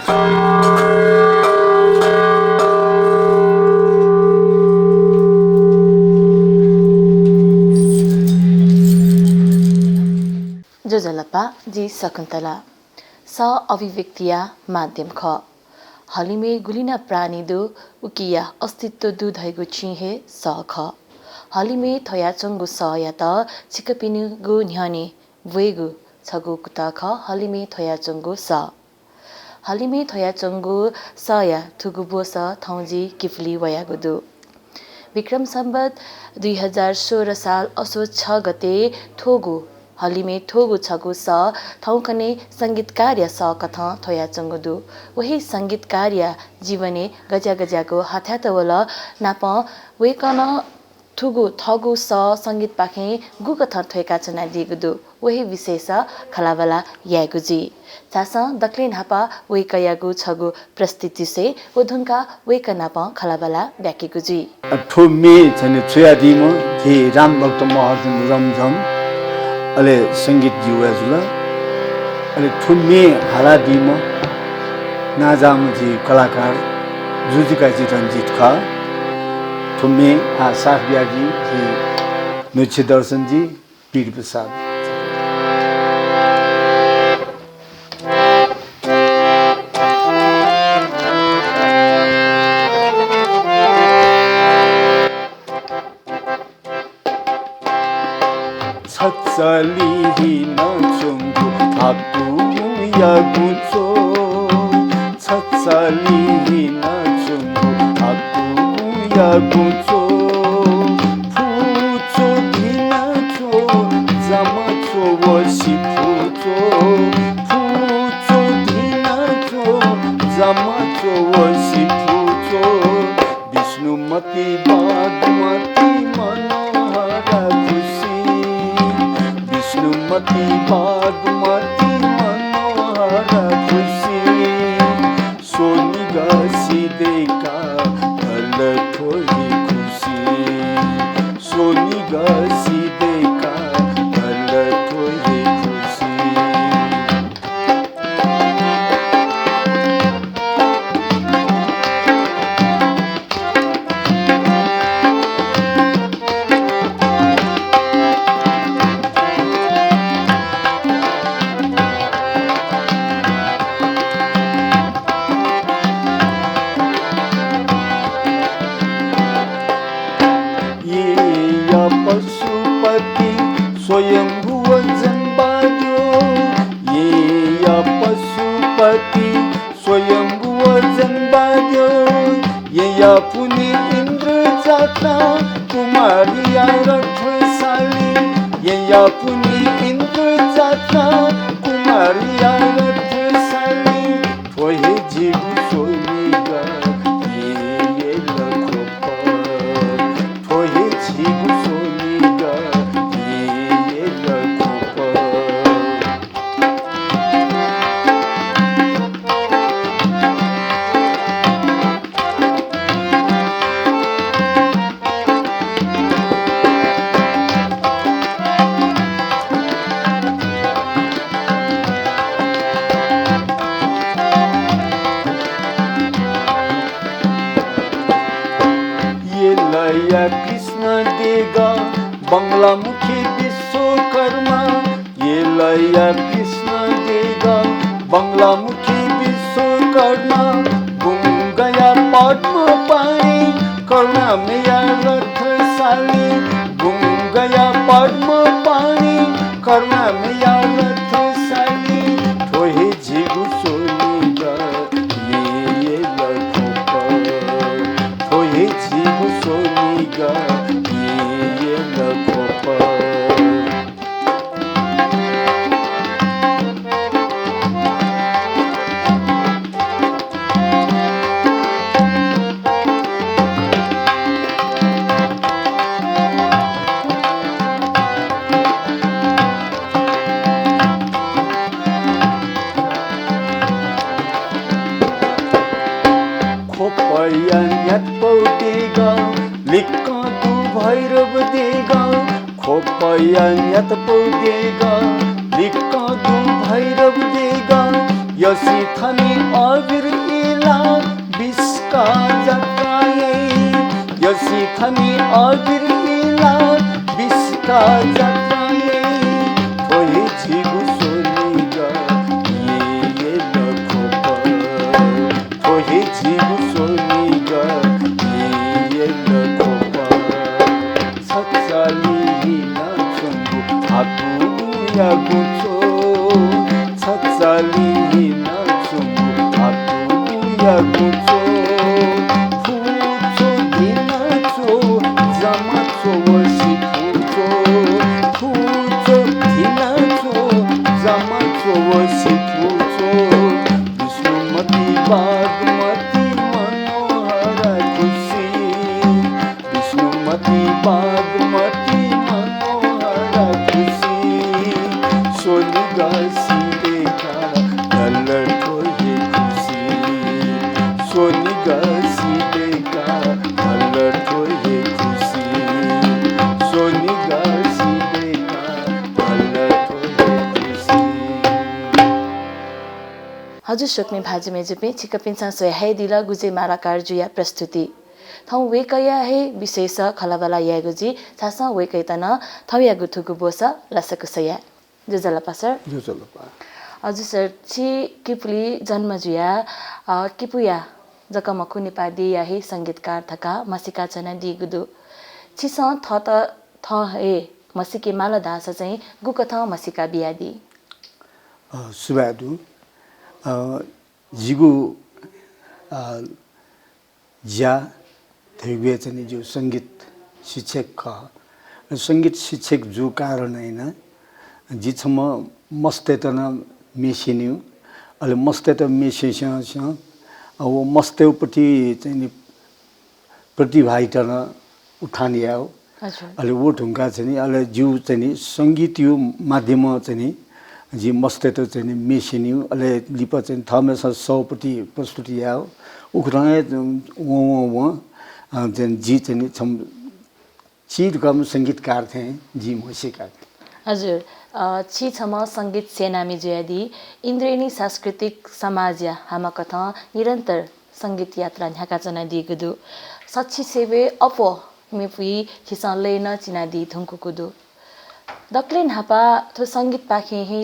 जोजलपा जी शकुन्तला स अभिव्यक्तिया माध्यम ख हलिमे गुलिना प्राणी दु उकिया अस्तित्व दु धैगु छिहे स ख हलिमे थयाचंगु स या त छिकपिनु गु न्ह्याने वेगु छगु कुता ख हलिमे थयाचंगु स हलिमे थयाचंगु स या थुगु बोस थौजी किफली वयागु दु विक्रम सम्बत 2016 साल असोज 6 गते थोगु हलिमे थोगु छगु स थौकने संगीत कार्य स कथ थोया चंगुदु वही संगीत कार्य जीवने गजा गजाको हाथ्यातवल नाप वेकन थुगु थगु स संगीत पाखे गु कथ थोयका चना दिगुदु वही विशेष खलाबला यागुजी चास दक्ले नापा वेकयागु छगु प्रस्तुति से वधुनका वेक नाप खलाबला व्याकेगुजी ठुमे छने छुयादिम के राम भक्त महर्जन रमझम अले संगीत जीवजुला अले ठुमे हालादिम नाजाम जी कलाकार जुजिका जी रंजित खा ठुमे साफिया जी नुच्छे दर्शन जी पीर प्रसाद छचलिहिन चुङ्गु थाकु या गुचो छचलिहिन चुङ्गु थाकु या गुचो फुचो धिन चो जमा चो वसी फुचो फुचो धिन चो जमा चो वसी फुचो विष्णुमती बागमती मनोहरा मती बागमती मनोहरा खुशी सोनी गासी देखा भल थोड़ी खुशी सोनी गासी देखा भल थोड़ी खुशी पशुपति स्वयं भुवन बाजो ये या पशुपति स्वयं भुवन बाजो ये या पुनि इंद्र जाता कुमारी रथशाली ये या पुनि इंद्र जाता कुमारी रथशाली थोहे जीव सोनीगा ये लखोपा थोहे जीव सोनीगा ये लखोपा लया कृष्ण देगा बंगला मुखी विश्वकर्मा ये लया कृष्ण देगा बंगला मुखी विश्वकर्मा घूम गया पद्म पानी करुणा में या रथशाली घूम गया पद्म पानी करुणा में या रथशाली थोहे जीगु सोनीगा ये लखोपा थोहे जीगु सोनीगा ये लखोपा देगा लिक्का तू भैरव देगा खोपया यत देगा लिक्का तू भैरव देगा यसी थमी अबिर इला बिस्का जताए यसी थमी अबिर इला बिस्का जताए थोही झिगु सोनिगा ये लखोपा थोही झिगु सोनिगा ये लखोपा सच्चाली ना चंगु हातु या गुचो सच्चाली ना चंगु हातु या गुचो फुचो दिनाचो जमाचो वसी फुचो फुचो दिनाचो जमाचो वसी फुचो विष्णुमती बागमती मनोहर खुशी विष्णुमती बागमती मनोहर खुशी सोनिगा सीतेका ललटो ये खुशी सोनिगा सीतेका ललटो ये खुशी सोनिगा सीतेका ललटो ये खुशी हजुर सोक्ने भाजुमे जुपे छिकपिन्सा सोया दिला गुजे मालाकार जुया प्रस्तुति थौ वेकया हे विशेष खलाबला यागुजी छासा वेकैतन थौ या गुथुगु बोस लसकुसया जुजला पासर जुजलपा हजुर सर छि किपुली जन्म जुया किपुया जकमकु नेपाली याही संगीतकार थका मसिका चना दिगुदु छिस थ त थ हे मसिके माला दास चाहिँ गुकथ मसिका बियादी सुबादु जिगु ज्या थेगवे चाहिँ जो संगीत शिक्षक ख संगीत शिक्षक जो कारण हैन जिछम मस्तेतन मेसिन्यु अहिले मस्तेत मेसिस अब मस्तेउपट्टि चाहिँ प्रतिभाइटन उठानियाओ अहिले वो ढुङ्गा चाहिँ अहिले जिउ चाहिँ सङ्गीत यो माध्यम चाहिँ जी मस्तेत चाहिँ मेसिन्यु अहिले लिप चाहिँ थमेसा सौपट्टि प्रस्तुति आयो उखराए जी चाहिँ छम चिरकम सङ्गीतकार थिए जी मसिका हजुर छि छम सङ्गीत सेनामी जुयादी इन्द्रेणी सांस्कृतिक समाज हामा कथा निरन्तर सङ्गीत यात्रा न्याका चना दिगुदु सच्ची सेवे अपो मेपुई छिसा लेन चिना दि थुङ्कुकुदु दक्लेन हापा थो सङ्गीत पाखे हि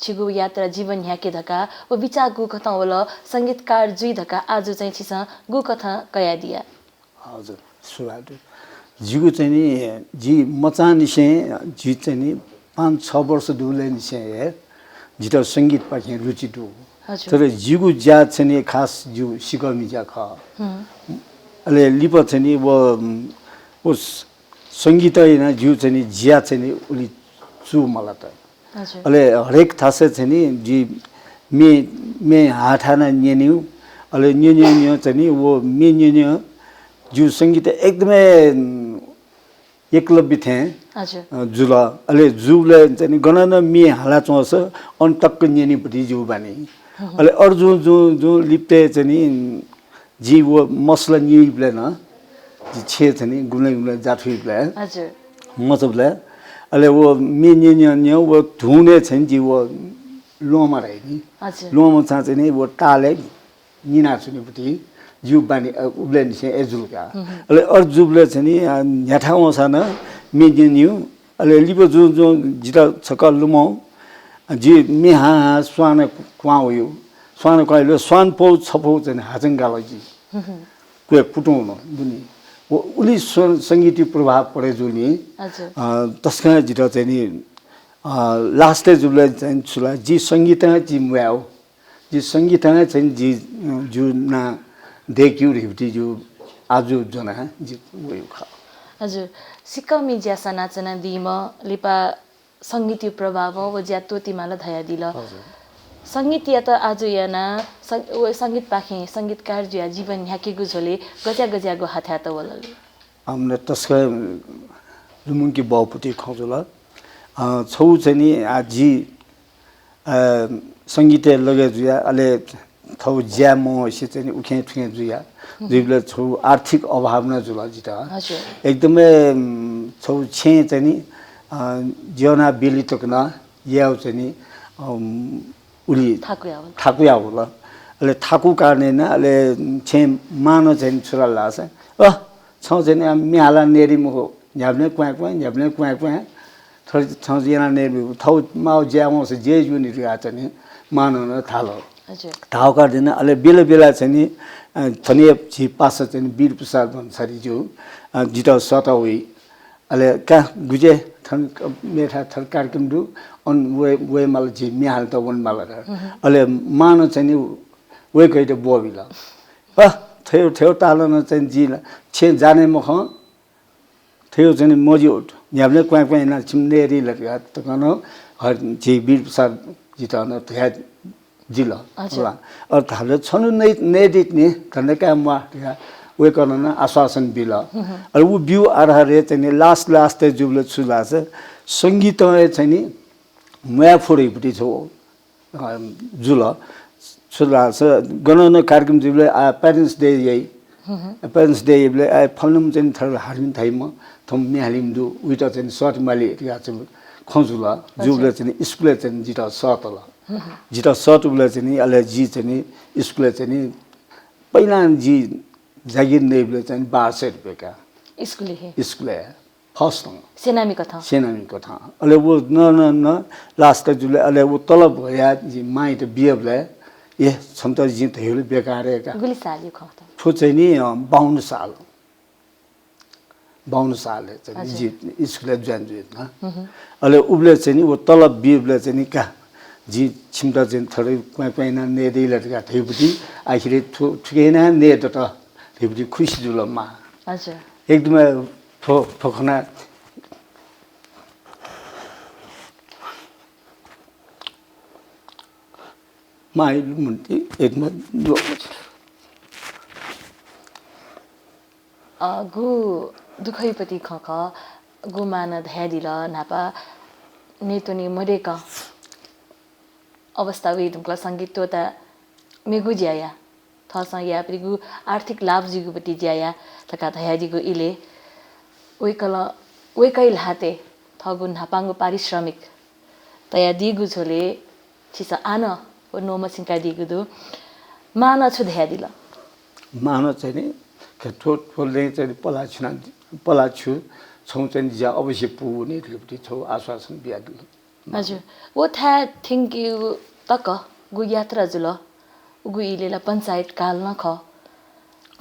छिगु यात्रा जीवन ह्याके धका ओ विचा गु कथा होला सङ्गीतकार जुइ धका आज चाहिँ छिसा गु कथा कया दिया हजुर सुवादु जिगु चाहिँ नि जी मचानिसे जी चाहिँ नि 5-6 वर्ष दुले निसे हे जिता संगीत पाखे रुचि दु तर जिगु ज्या चाहिँ नि खास जु सिकमी ज्या ख अले लिप चाहिँ नि वो संगीत हैन जु चाहिँ नि ज्या चाहिँ नि उली चु मला त अले हरेक थासे चाहिँ नि जी मे हाठाना न्यन्यु अले न्यन्यु चाहिँ नि वो मे न्यन्यु जु संगीत एकदमै एकलव्य थे जुला अले जुले चाहिँ गणना मे हाला चोस अन टक्क न्यनीपट्टि जु बानी अले अर्जु जो लिप्ते चाहिँ जी वो मसला निब्ले न जी छे चाहिँ गुले जाथुइब्ले हजुर मजबले अले वो मे न्य वो धुने चाहिँ जी वो लोमा रहे नि लोमा चाहिँ वो टाले निना सुनेपट्टि जु बानी उब्ले नि एजुलका अले अर्जुबले चाहिँ न्याठाउ सन मेन्यु अले लिबो जो जिता छकल लुमो जी मेहा स्वान क्वायो स्वान क्वाइलो स्वान पौ छपौ चाहिँ हाजंगालो जी कुए पुटौनो दुनी वो उली संगीत प्रभाव परे जुनी तस्का जिता चाहिँ नि लास्टले जुले चाहिँ छुला जी संगीत जी म्याउ जी संगीत चाहिँ जी जुना देखियो रिप्टी जो आज जना जी वो खा हजुर सिक्कमी ज्यासा नाचना दिम लिपा संगीत प्रभाव वो ज्या तोती माला धया दिल संगीत या त आज याना संगीत पाखे संगीतकार ज्या जीवन ह्याके गुझोले गज्यागो हाथ्या त वलले हमने तस्का लुमुङकी बाउपति खजुला छौ चाहिँ नि आजी संगीत लगे जुया अले थौ ज्याम से चाहिँ उखे थुके जुया जुइले छौ आर्थिक अभाव न जुला जिता एकदमै छौ छे चाहिँ नि जना बेली तकना याउ चाहिँ नि 우리 타구야. 타구야 올라 알레 타구 가네나 알레 제 마노 젠 출라서 청전에 미알라 내리고 냐브네 꽝꽝 냐브네 꽝꽝 저 청전에 내리고 더 마오 제모서 제주니 가더니 마노는 달로 다오가 되나 알레 빌빌라 쳔니 전에 지 빠서 쳔 비르프사던 사리죠 지도 서터위 알레 까 구제 thân मेरा थर कार्यक्रम दु on we mal ji mi hal to won malakar ale man chani we kai de bo bi la theo ta la na chen ji la chen jane mo kho theo chani mo ji nyab le kwa kwa na chim ne ri la ga to no har ji bir sa ji ta na the ji la la और thale chonu ne dit ni thane ka ma way करना ना आश्वासन बिला और वो view आधारे चने last जुबले छुला से संगीत चने मैं फोरे बुटी छो जुला छुला से गणन कार्यक्रम जुबले पेरेंट्स डे यही पेरेंट्स डे जुबले फलम चन थर हारिन थाइम थम मिहालिम दु उइटा चन शॉर्ट माली या चन खजुला जुबले चने स्कुल चन जिता शॉर्टला जिता शॉर्ट बुले चने अले जी चने स्कुल चने पहिला जी जागिर नेबले चाहिँ 1200 रुपैयाँ का स्कुल है फर्स्ट सेनामी कथा अले वो न लास्ट जुले अले वो तलब भया जी माइ त बियबले ए छन्त जी थेले बेकार का गुली साल यो खत फु चाहिँ नि 52 साल चाहिँ जी स्कुल जोइन न अले उबले चाहिँ नि वो तलब बियबले चाहिँ नि का जी छिमता चाहिँ थरै क्वाइना ने देले का थेबुटी आखिर ठुकेना ने त थेबुटी खुसी जुलमा हजुर एकदमै ठोखना माइ मुन्टी एकदमै गु दुखैपति खख गुमान धैदिल नापा नेतोनी मरेका अवस्था वे तुमको संगीत तो ता मेगु ज्याया थसा या प्रिगु आर्थिक लाभ जिगुपति ज्याया तका धयादिगु इले वे कैल हाते थगु नापांगु पारिश्रमिक तया दिगु छोले छिसा आन ओ नो मसिनका दिगु दु मान छु धयादिल मान चाहिँ नि कठोट बोल्दै चाहिँ पलाछु छौ चाहिँ ज्या अवश्य पुने थिपति छौ आश्वासन बियादु हजुर वो था थिंक यू तक गु यात्रा जुल गु इलेला पंचायत काल न ख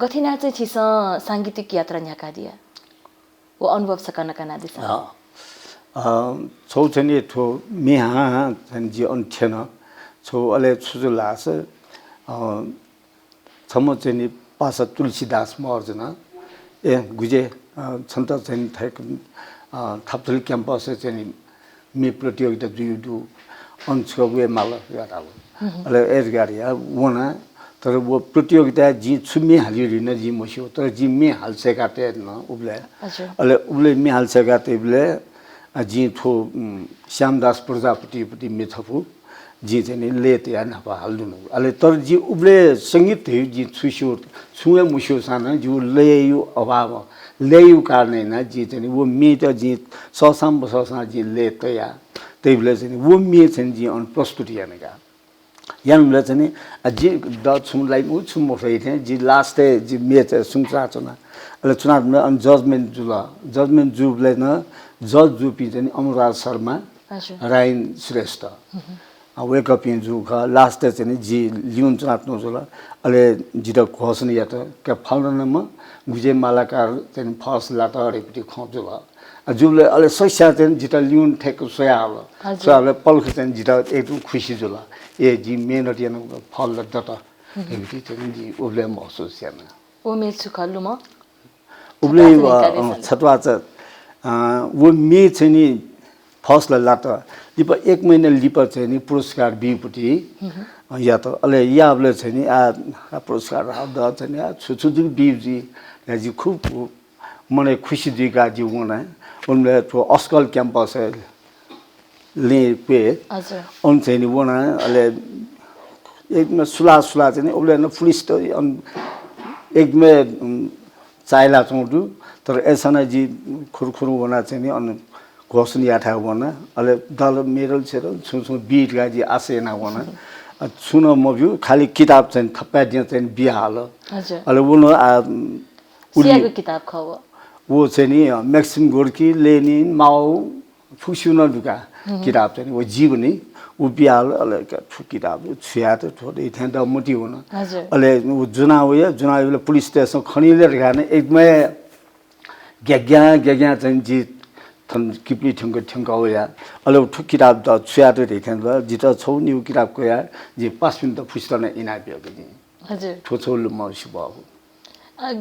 गथिना चाहिँ छिस सांगीतिक यात्रा न्याका दिया वो अनुभव सकन कना दिस छौ चाहिँ थो मेहा चाहिँ जी अन्थेन छौ अले छुजुलास छम चाहिँ पासा तुलसीदास मर्जना ए गुजे छन्त चाहिँ थैक थाप्थुल क्याम्पस चाहिँ मे प्रतियोगिता जुदु अंशवे माल गाता अले एजगारिया वना तर वो प्रतियोगिता जी छुमे हालिरिन जी मस्यो तर जी मे हालसे काटे न उबले अले उबले मे हालसे काटे उबले जी थो श्यामदास प्रजापति पति मेथफु जी चाहिँ लेते या नपा हाल्दुनु अले तर जी उबले संगीत थे जी छुस्यो छुए मुस्यो साना जो लेयु अभाव लेयु कारणले न जी चाहिँ वो मेट जी ससाम बससा जी लेते या त्यहीले चाहिँ वो मे चाहिँ जी अन प्रस्तुति यानेका यानले चाहिँ जी द छुमलाई मु छुम भइ थे जी लास्ट जी मे चाहिँ सुंचा चना अले चुनावमा अन जजमेन्ट जुबले न जज जुपी चाहिँ अनुराग शर्मा राइन श्रेष्ठ वेक अप इन जु ख लास्ट चाहिँ जी लिउन चनात्नु जुला अले जित घोषणा या त के फलनमा गुजे मालाकार चाहिँ फर्स्ट लाटा रेपटी खजुला जुले अले सैसा चाहिँ जित लिउन ठेक सोयाले पल्ख चाहिँ जित एकदम खुसी जुला ए जी मेहनत यान फल दत रेपटी चाहिँ जी उबले महसुस याना ओ मे सुखलु म उबले छतवा छ वो मे चाहिँ नि फर्स्ट लाटा लिप एक महिना लिप चाहिँ नि पुरस्कार बिपुटी या त अले याबले चाहिँ नि आ पुरस्कार द चाहिँ नि छुछु बिजी जी खूब मने खुशी दिगा जी वना उनले तो अस्कल क्याम्पस ले पे हजुर उन चाहिँ नि वना अले एकदम सुला चाहिँ नि उले न पुलिस त एकदमै चाइला चौडु तर एसना जी खुरखुरु वना चाहिँ नि अन घोषणा याठा वना अले दल मेरल छेरल छु बीट गाजी आसेना वना सुन म भी खाली किताब चाहिँ थप्पा दिए चाहिँ बिहा हाल हजुर अहिले वो सियाको किताब खव वो चाहिँ नि मैक्सिम गोर्की लेनिन माओ फुसिउन दुका किताब चाहिँ वो जीवनी वो बिहा अहिले किताब छुया त थोरै थिएन त मोटी हुन हजुर अहिले वो जुनावे पुलिस स्टेसन खनिले राख्ने एकदमै ग्याग्या चाहिँ जी किप्ली ठुङ्क हो या अहिले ठुक किताब त छुया त थिएन त जित छौ न्यू किताब को या जी 5 मिनट फुस्टन इनाबियो के जी हजुर छोछो म शिव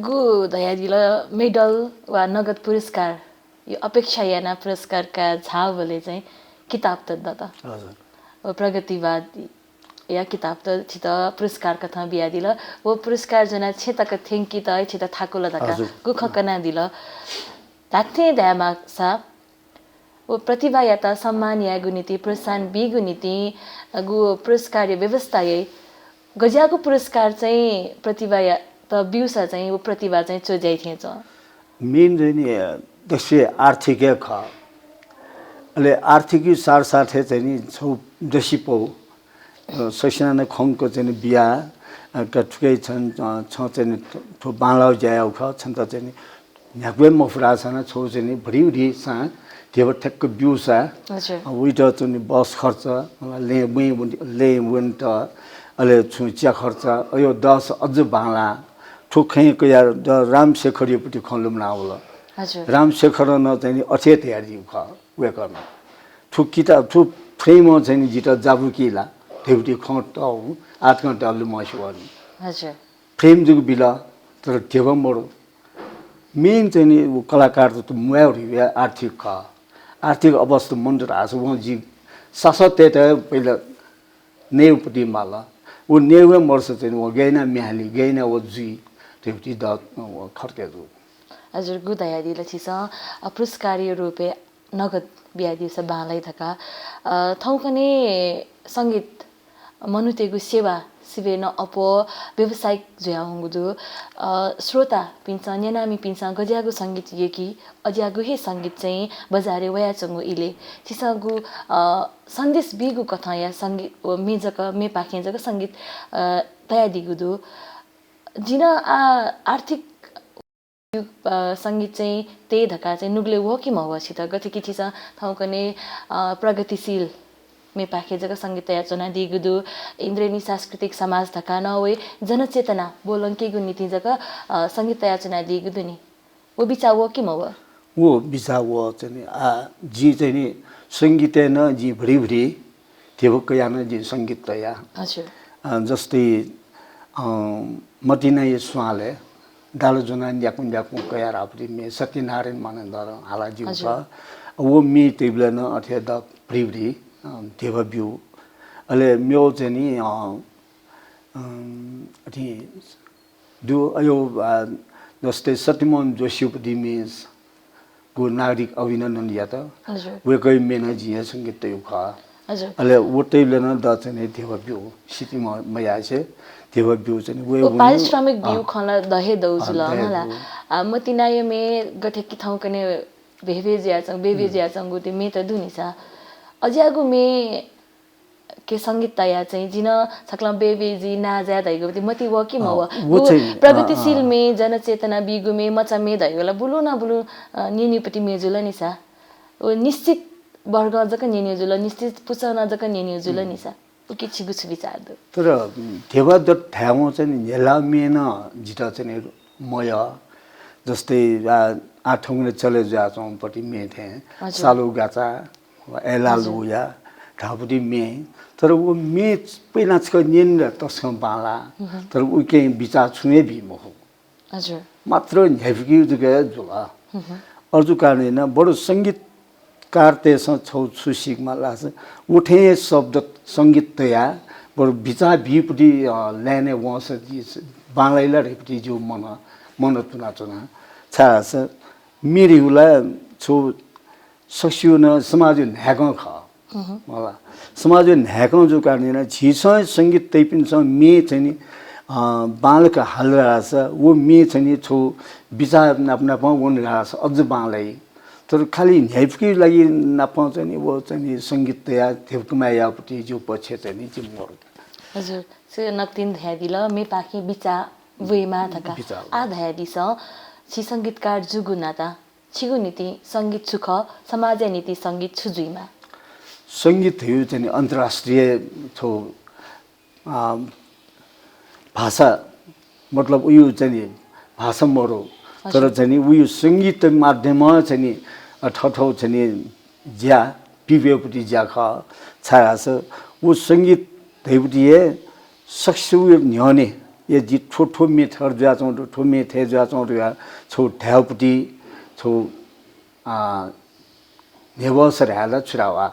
गु दयादिल मेडल वा नगद पुरस्कार यो अपेक्षा याना पुरस्कारका झावले चाहिँ किताब त द त हजुर प्रगतिवाद या किताब त छित पुरस्कार कथा बिया दिल वो पुरस्कार जना छेतक थेंकी त छित थाकुला दका गुख कना दिल ताथे दयामा सा वो प्रतिभा या त सम्मान या गुनीति प्रोत्साहन बि गुनीति गु पुरस्कार व्यवस्था ये गजाको पुरस्कार चाहिँ प्रतिभा या त बिउसा चाहिँ वो प्रतिभा चाहिँ चोजाइ थिए छ मेन चाहिँ नि त्यसै आर्थिक ख अहिले आर्थिक साथसाथै चाहिँ नि छौ दसिपौ ससिना खङको चाहिँ बिहा कठुकै छन् छ चाहिँ ठो बालाउ जायौ ख छन् त चाहिँ न्याक्वे मफुरा छन् छौ चाहिँ नि भरिउरी सा देव ठक्क बिउसा हजुर उइट चाहिँ बस खर्च ले वन्ट अहिले छु चिया खर्च यो 10 अझ बाला ठोखैको या रामशेखर योपट्टि खलुम नाउल हजुर रामशेखर न चाहिँ अथे तयारी ख वे गर्न ठु किताब ठु फ्रेम चाहिँ जित जाबुकीला देउटी खट 8 घण्टा मसुवानी हजुर फ्रेम जुग बिला तर देव मोड मेन चाहिँ नि कलाकार त मुयाउरी आर्थिक ख आर्थिक अवस्था मन रास वो जी सासते त पहिला नेउपट्टि माला वो नेउ मर्स चाहिँ वो गैना म्याली गैना वो जी देउटी द खर्केजु हजुर गुदयादी लछिस पुरस्कारीय रूपे नगद बिया दिवस बालाई थका थौकने संगीत मनुतेगु सेवा सिवेन अपो व्यावसायिक जुया हुँगुदु श्रोता पिन्छ न्यानामी पिन्छ गज्यागु संगीत येकी अज्यागु हे संगीत चाहिँ बजारे वया चंगु इले छिसगु सन्देश बिगु कथा या संगीत मेजक मे पाखे जक संगीत तया दिगुदु जिन आर्थिक संगीत चाहिँ ते धका चाहिँ नुग्ले वकी मवछि त गति किछि छ थौकने प्रगतिशील मे पाखे जग संगीत याचना दिगुदु इन्द्रेणी सांस्कृतिक समाज धका नवे जनचेतना बोलंके गु नीति जग संगीत याचना दिगुदु नि वो बिचा वकी मव वो बिचा वो चाहिँ जी चाहिँ नि संगीत न जी भरी देवक या न जी संगीत या हजुर जस्तै मतिना ये स्वाले दालो जुना याकुन कया रापरि मे सत्यनारायण मानन्दर हाला जी वो मी तेबले न अथे द भरी देव बिउ अहिले म्यो चाहिँ नि अथि दु अयो जस्तै सत्यमोहन जोशीपट्टि मिस को नागरिक अभिनन्दन या त वेकै मेना जी संगीत यो ख हजुर अहिले वटैले न द चाहिँ देव बिउ सिटी मया छे देव बिउ चाहिँ वो पारिश्रमिक बिउ खला दहे दौजुल मला मतिनाय मे गथे कि ठाउँ कने बेभेजिया चंग गुते मे त दुनिसा अज्यागु मे के संगीत तया चाहिँ जिन सकला बेबेजी नाजा दैगो मति वकी मव प्रगतिशील मे जनचेतना बिगु मे मचा मे दैगोला बुलु न बुलु निनीपटी मेजुल निसा ओ निश्चित वर्ग जक निनीजुल निश्चित पुछन जक निनीजुल निसा उकि छिगु विचार दु तर देव द ठाउँ चाहिँ नेला मेन जित चाहिँ मय जस्तै आठौँले चले जाछौँ पटी मे थे सालु गाचा एलालुया ढापुटी मे तर वो मे पहिला छ निन तस्क बाला तर उके विचार छुने भी म हो हजुर मात्र हेफकी जुगे जुला अर्जु कारण न बडो संगीतकार तेस छौ सुसिकमा लास उठे शब्द संगीत तया बडो विचार भीपटी ल्याने वस बांगलाइला रेपटी जो मन तुना चुना छास मिरिउला छौ ससियो न समाज न्यागं ख मला समाज न्यागं जो कारण झिस संगीत तैपिन्छ मे चाहिँ नि बालक हालरास वो मे चाहिँ नि छौ विचार नाप्ना वन रास अझ बालाई तर खाली न्याइफकी लागि नाप चाहिँ नि वो चाहिँ नि संगीत तया थेपकमा यापटी जो पछि चाहिँ नि जिम्मर हजुर से नक्तिन ध्यादिल मे पाखी बिचा वेमा थका आ ध्यादिस छि संगीतकार जुगुनाता छिगु नीति संगीत सुख समाज नीति संगीत छुजुइमा संगीत हो चाहिँ अन्तर्राष्ट्रिय छौ भाषा मतलब उयो चाहिँ भाषा मरो तर चाहिँ उयो संगीत माध्यममा चाहिँ ठठौ चाहिँ ज्या पिबेपट्टि ज्या ख छायास वो संगीत धैपट्टि सक्सु न्याने ये जी ठोठो मेथर ज्या चौ ठो मेथे ज्या चौ र्या छौ ढ्यापट्टि छौ नेवसर हाला छुरावा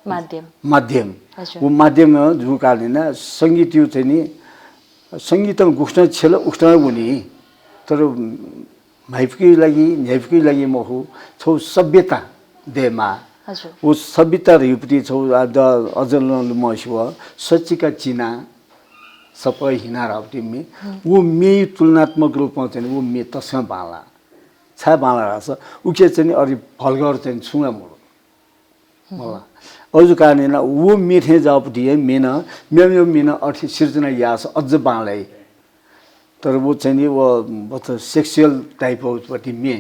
माध्यम वो माध्यम जो कालिन संगीत यो चाहिँ नि संगीत गुख्न छेल उख्न हुने तर माइफकी लागि म हो छौ सभ्यता देमा वो सभ्यता रिपटी छौ अजल मसिव सच्चिका चिना सबै हिना रापटी में वो मे तुलनात्मक रूपमा चाहिँ वो मे तस्मा बाला छा बाला रास उके चाहिँ अलि भल्गर चाहिँ छुङा मोरो मलाई अझ कारण वो मेथे जापट्टि मेन म्याम्यो मेन अर्थी सिर्जना यास अझ बाँलाई तर वो चाहिँ नि वो बहुत सेक्सुअल टाइप पट्टि मे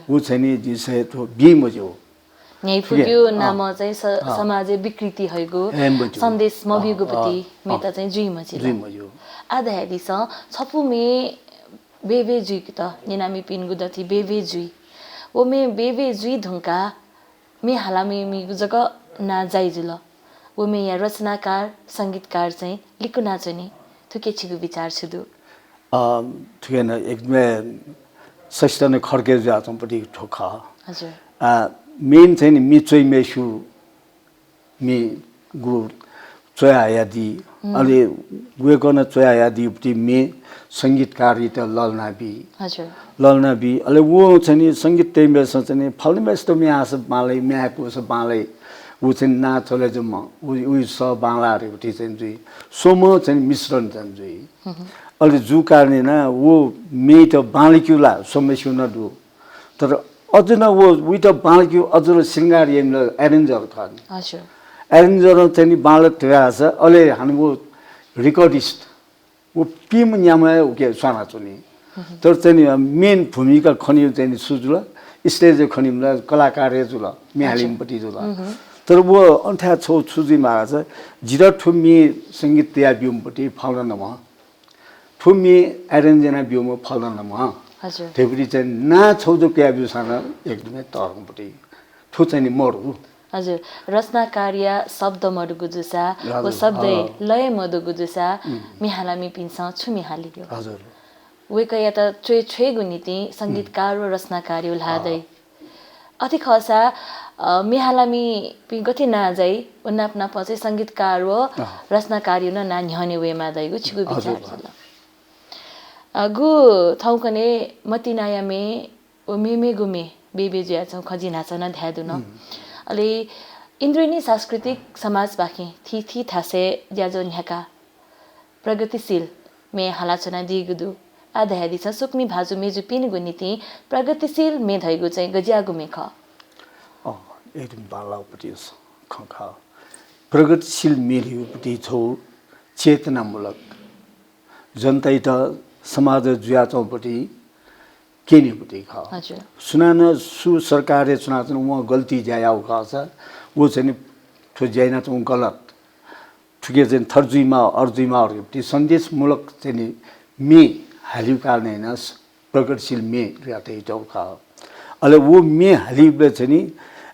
वो चाहिँ नि जिसे तो बी मजो न्याय फुग्यो नाम चाहिँ समाज विकृति हैगो सन्देश मबिगोपति मेता चाहिँ जुइ मजिला आधा हेदिस छपु मे बेबे जुइ त निनामी पिनगु दथि बेबे जुइ वो मे बेबे जुइ धुंका मे हालामी मी जग ना जाइजुल वो मे या रचनाकार संगीतकार चाहिँ लिकु नाचनी थुके छिगु विचार छुदु थुकेन एकदमै सस्तने खर्के जाचमपट्टि ठोखा हजुर मेन चाहिँ मिचोइ मेसु मी गु चयायादि अलि वेकन चयायादि पट्टि मे संगीतकारी त ललनाबी हजुर ललनाबी अलि वो चाहिँ संगीत तेमेस चाहिँ फल्मेस त म्यास बालै म्याको स बालै वो चाहिँ नाचले जम्म उयो स बाङ्लाहरुपट्टि चाहिँ जुइ सोम चाहिँ मिश्रण चाहिँ जुइ अलि जु कारणले न वो मेट बालिक्युला सोमेसु न दु तर अझ न वो उइट बालिक्यु अझ सिंगार यमले एरेन्जर थन हजुर एरेन्जर चाहिँ बालक थ्यास अलि हानि वो रिकर्डिस्ट वो पिम न्यामा उके साना चुनी तर चाहिँ मेन भूमिका खनियो चाहिँ सुजुल स्टेज खनिमला कलाकार जुल म्यालिमपट्टि जुल तर वो अन्ठा छौ छुजी महाराज जिरा ठुमी संगीत त्या बिउमपट्टि फलन नम ठुमी एरेन्जना बिउम फलन नम हजुर तेबरी चाहिँ ना छौ जो क्या बिउ साना एकदमै तरमपट्टि ठु चाहिँ मरु हजुर रचनाकार्य शब्द मरुगु जुसा वो शब्द लय मदुगु जुसा मिहालामी पिन्सा छु मिहालियो हजुर वेक या त छे छे गुनिति संगीतकार र रचनाकार उल्हादै अति खसा मिहालामी पिन गति ना जाई उन्ना अपना पछि संगीतकार व रचनाकार न ना न्हने वेमा दैगु छिगु विचार छ गु थौकने मतिनाया मे ओ मेमे गुमे बेबे ज्या छ खजिना छ न ध्यादु न अलि इन्द्रिनी सांस्कृतिक समाज बाकी थी थासे ज्याजो न्याका प्रगतिशील मे हालाचना दिगुदु आधा हेदिस सुक्मी भाजु मेजु पिन गुनिति प्रगतिशील मे धैगु चाहिँ गज्यागु मेख एकदम बालापट्टि खखा प्रगतिशील मेलियोपट्टि छौ चेतनामूलक जनता त समाज जुयाचौपट्टि केनीपट्टि खा हजुर सुनान सु सरकारले चुनाव उहाँ गल्ती जायाउ खाछ वो चाहिँ ठो जाइना चाहिँ गलत ठुके चाहिँ थर्जुइमा अर्जुइमा अरूपट्टि सन्देशमूलक चाहिँ मे हालिउ काल्ने हैन प्रगतिशील मे रातै चौखा अले वो मे हालिबे चाहिँ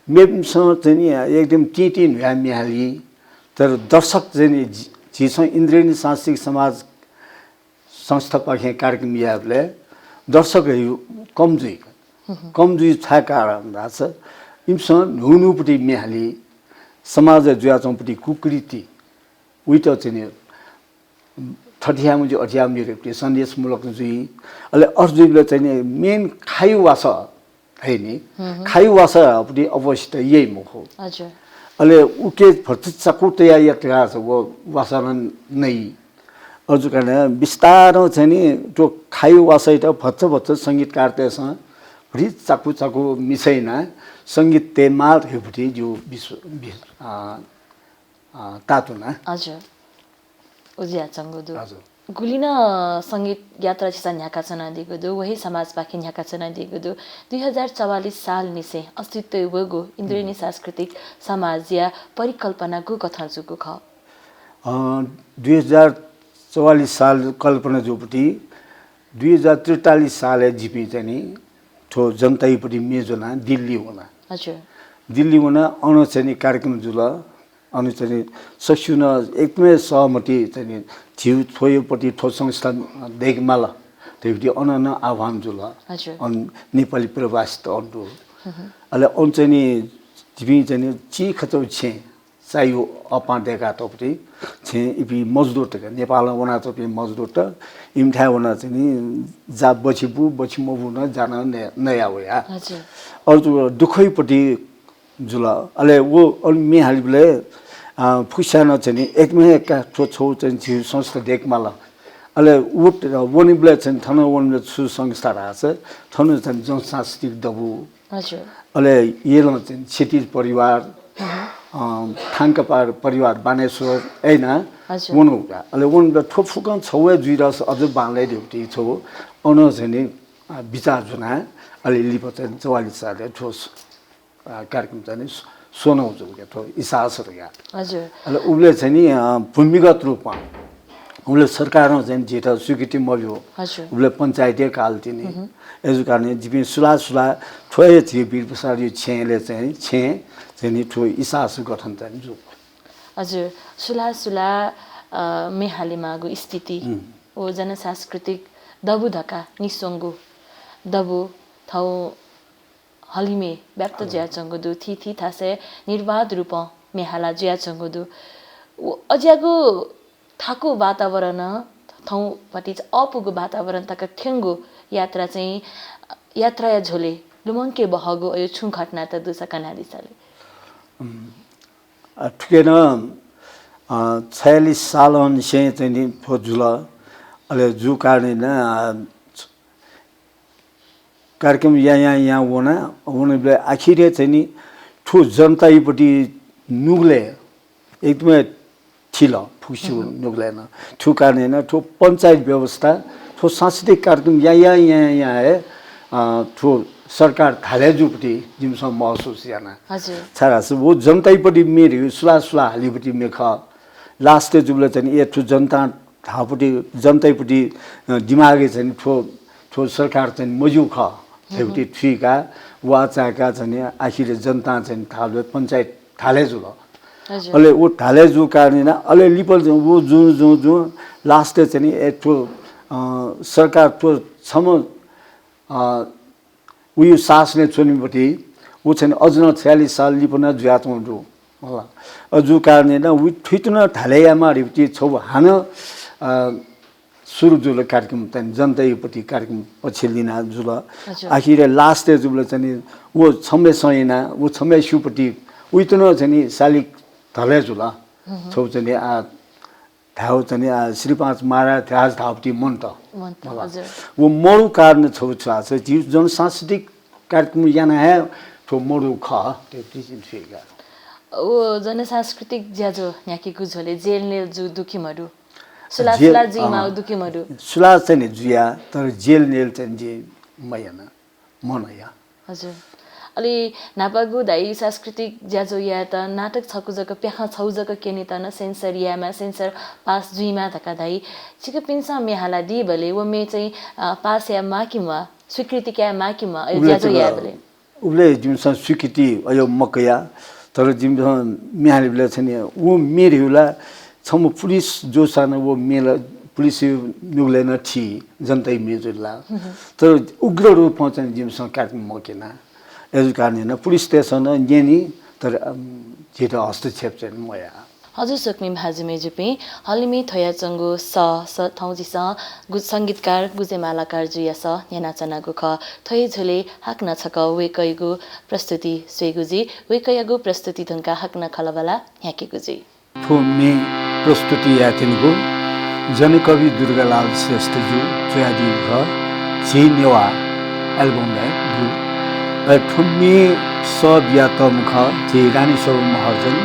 मेमसँग चाहिँ एकदम टिटिन भ्या मे हाली तर दर्शक चाहिँ जिस इन्द्रिनी सांस्कृतिक समाज संस्था पखे कार्यक्रम याबले दर्शकहरू कमजुई छ कारण राछ इमसँग नुनुपट्टि मेहाली समाज जुयाचौपट्टि कुकृति उइट चाहिँ ठठियामुजी अठियामुजी रेपट्टि सन्देशमूलक जुई अहिले अर्जुनले चाहिँ मेन खायु वास है नि खायु वासपट्टि अवस्था यही मुख हो हजुर अहिले उके भर्ती चकुटया यात्रा छ वो वासन नै अझ कारण बिस्तारो चाहिँ नि त्यो खायु वासै त भच्च संगीतकार त्यससँग भरि चाकु मिसैना संगीत तेमाल हेपट्टि जो विश्व तातुना हजुर उजिया चंगुदु हजुर गुलिना संगीत यात्रा चिसा न्याका चना दिगुदु वही समाज पाखि न्याका चना दिगुदु 2044 साल निसे अस्तित्व वगु इन्द्रिनी सांस्कृतिक समाज या परिकल्पना गु कथा जुगु ख 2044 साल कल्पना जोपटी 2043 साल जिपी चाहिँ ठो जनताइपट्टि मेजोना दिल्ली हुना हजुर दिल्ली हुना अनचनी कार्यक्रम जुल अनुचनी ससुन एकदमै सहमति चाहिँ थियो छोयोपट्टि ठो संस्था देखमाल त्यसपछि अनन आह्वान जुल हजुर अन नेपाली प्रवासी त अन्डु अले अनचनी जिपी चाहिँ ची खचौ छे चाहियो अपा देखा तपटी छे इपि मजदुर त नेपाल वना तपि मजदुर त इमठा वना चाहिँ जा बछिबु बछिमबु न जान नया होया हजुर अरु दुखैपट्टि जुल अले वो मे हालिबले फुसाना चाहिँ एकमै का छौ चाहिँ संस्था देखमाल अले उट वनिबले चाहिँ थन वनले सु संस्था राछ थन चाहिँ जनसांस्कृतिक दबु हजुर अले येलो चाहिँ क्षितिज परिवार थाङ्कपार परिवार बानेश्वर ऐना वनुका अले वनले ठोफुकन छौए जुइरस अझ बानले ड्युटी छौ अन चाहिँ विचार जुना अले लिप चाहिँ 44 साले ठोस कार्यक्रम चाहिँ सोनाउ जुलके ठो इसासर या हजुर अले उले चाहिँ नि भूमिगत रूपमा उले सरकारमा चाहिँ जेठा स्वीकृति मग्यो हजुर उले पञ्चायतीय काल तिनी यसो कारण जिपि सुला ठोए थियो वीर प्रसाद यो छेले चाहिँ चाहिँ नि ठो इसास गठन चाहिँ जो हजुर सुला मेहालीमागु स्थिति ओ जनसांस्कृतिक दबु धका निसंगु दबु थौ हलिमे व्याप्त ज्या चंगुदु थी थासे निर्वाध रूप मेहाला ज्या चंगुदु अज्यागु थाको वातावरण थौ पटि अपुगु वातावरण तक ठेंगु यात्रा चाहिँ यात्रा या झोले लुमंके बहगु यो छु घटना त दुसा कनाली साले ठिकेन 46 साल से चाहिँ नि जुल अले जु कारण न कार्यक्रम यहाँ वना उनले आखिर चाहिँ नि ठु जनताइपट्टि नुगले एकदमै थिल फुस्यु नुगलेन ठु कारण न ठु पञ्चायत व्यवस्था ठु सांस्कृतिक कार्यक्रम यहाँ ठु सरकार थालेजुपट्टि जिमसम्म महसुस याना हजुर छारास वो जनताइपट्टि मेरो सुला हालिपट्टि मेख लास्ट जुबले चाहिँ ए ठु जनता थापट्टि जनताइपट्टि दिमागे चाहिँ ठो सरकार चाहिँ मजु ख त्यसपट्टि ठिका वाचाका चाहिँ आखिर जनता चाहिँ थाले पञ्चायत थाले जुल अले वो थाले जु कारण अले लिपल वो जु लास्ट चाहिँ ए ठो सरकार ठो छम उयो सासले चुनिपट्टि ऊ चाहिँ अझ न 46 साल लिपना जुयातौँ डु होला अजु कारण न उ ठिटन थालेयामा रिपति छौ हान सुरु जुल कार्यक्रम चाहिँ जनताइपट्टि कार्यक्रम पछिल्लिना जुल आखिर लास्ट जुल चाहिँ वो छम्मे सैना वो छम्मे सुपट्टि उइतन चाहिँ सालिक थले जुल छौ चाहिँ थाउ चाहिँ श्री 5 मारा थाज थापटी मन्त हजुर वो मोरु कारण छौ छ जीव जनसांस्कृतिक कार्यक्रम याना है तो मोरु ख त्यो टिचिङ फिगा ओ जनसांस्कृतिक ज्याजो याकी गुझोले जेल नेल जु दुखीमहरु सुला जिमा दुखीमहरु सुला चाहिँ जुया तर जेल नेल चाहिँ जे मयना मनया हजुर अलि नापागु दाइ सांस्कृतिक ज्याजो या त नाटक छकु जक प्याखा छौ जक केनि त न सेन्सरियामा सेन्सर पास जुइमा धका दाइ छिक पिन्सा मेहाला दि भले वो मे चाहिँ पास या माकिमा स्वीकृति क्या माकिमा ज्याजो या भले उले जुन स्वीकृति अयो मकया तर जिम मेहालीले चाहिँ वो मेरहुला छम पुलिस जो सान वो मेल पुलिस नुगलेन थी जनता मेजुला तर उग्र रूपमा चाहिँ जिम कार्यक्रम मकेना यस कारण पुलिस स्टेसन जेनी तर जेठो हस्तक्षेप चाहिँ मया हजुर सक्मी भाजुमे जुपे हलिमे थया चंगो स थौजी स संगीतकार गुजे मालाकार जुया स यानाचना गु ख थय झले हाक्न छक वेकैगु प्रस्तुति स्वेगुजी वेकैगु प्रस्तुति धनका हाक्न खलबला याके गुजी थोमे प्रस्तुति यातिनको जनकवि दुर्गालाल श्रेष्ठ जु जयादि भ जी नेवा एल्बम है थुम्मी सब या तम ख जे रानी सब महर्जन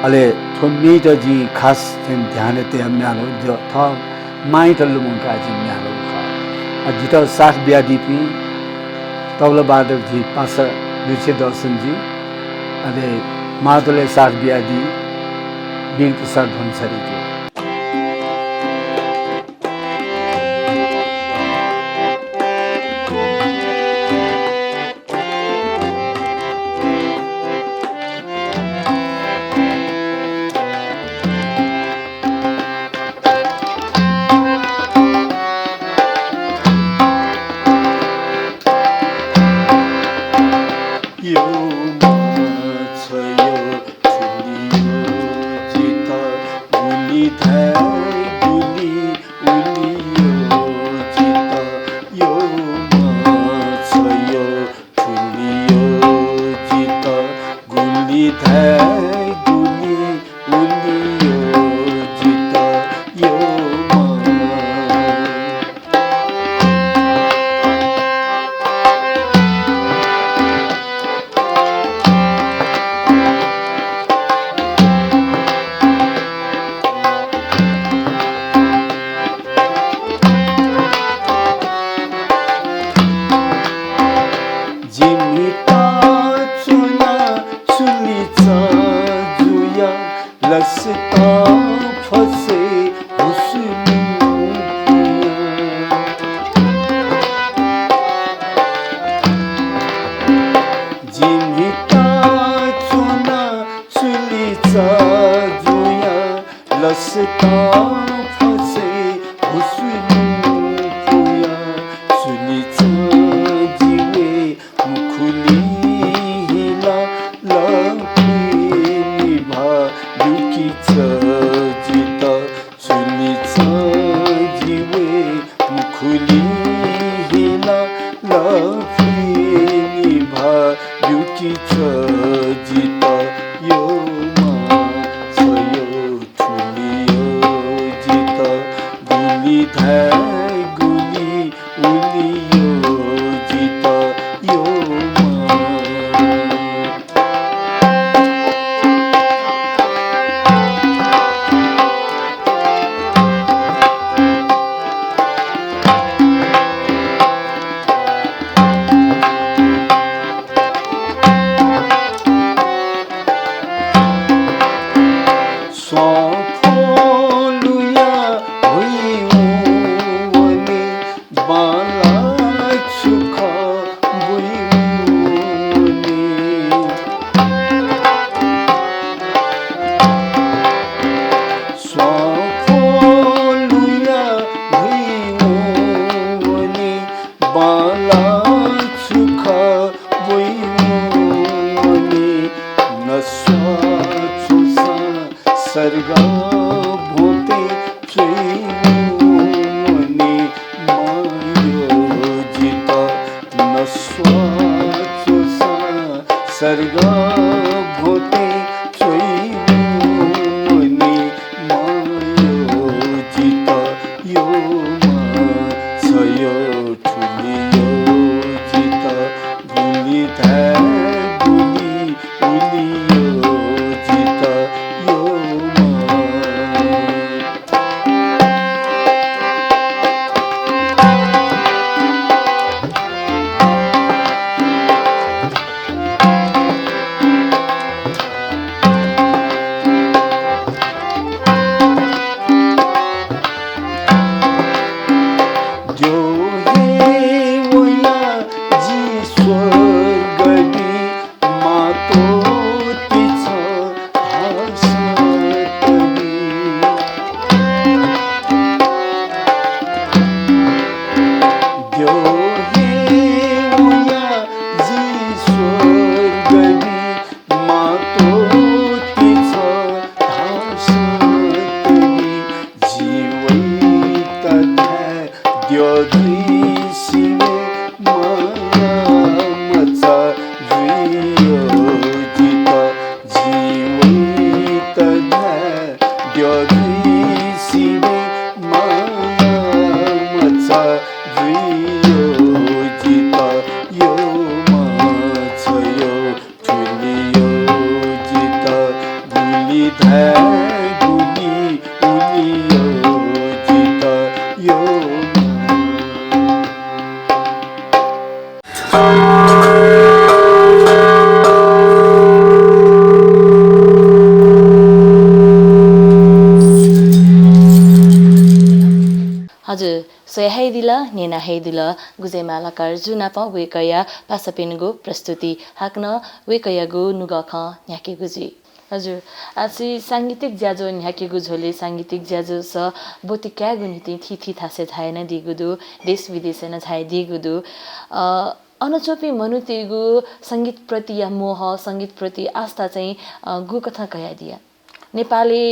अले थोमी तो जी खास ध्यान ते हम यानो जो था माई तो लुमन का जी यानो का अजिता सास बिया दीपी तबला बादक जी पासा लुचे दर्शन जी अले मातोले सास बिया दी बीर प्रसाद भंसारी जी हजुर सोया हैदिल नेना हैदिल गुजे मालाकार जुनाप वेकया पासपिनगो प्रस्तुति हाक्न वेकयागो नुगख न्याके गुजी हजुर आसी सांगीतिक ज्याजो न्याके गुझोले सांगीतिक ज्याजो स बोती क्या गुनिति थी थासे झायन दिगुदु देश विदेशन झाय दिगुदु अनचोपी मनुतेगु संगीत प्रति या मोह संगीत प्रति आस्था चाहिँ गु कथा कया दिया नेपाली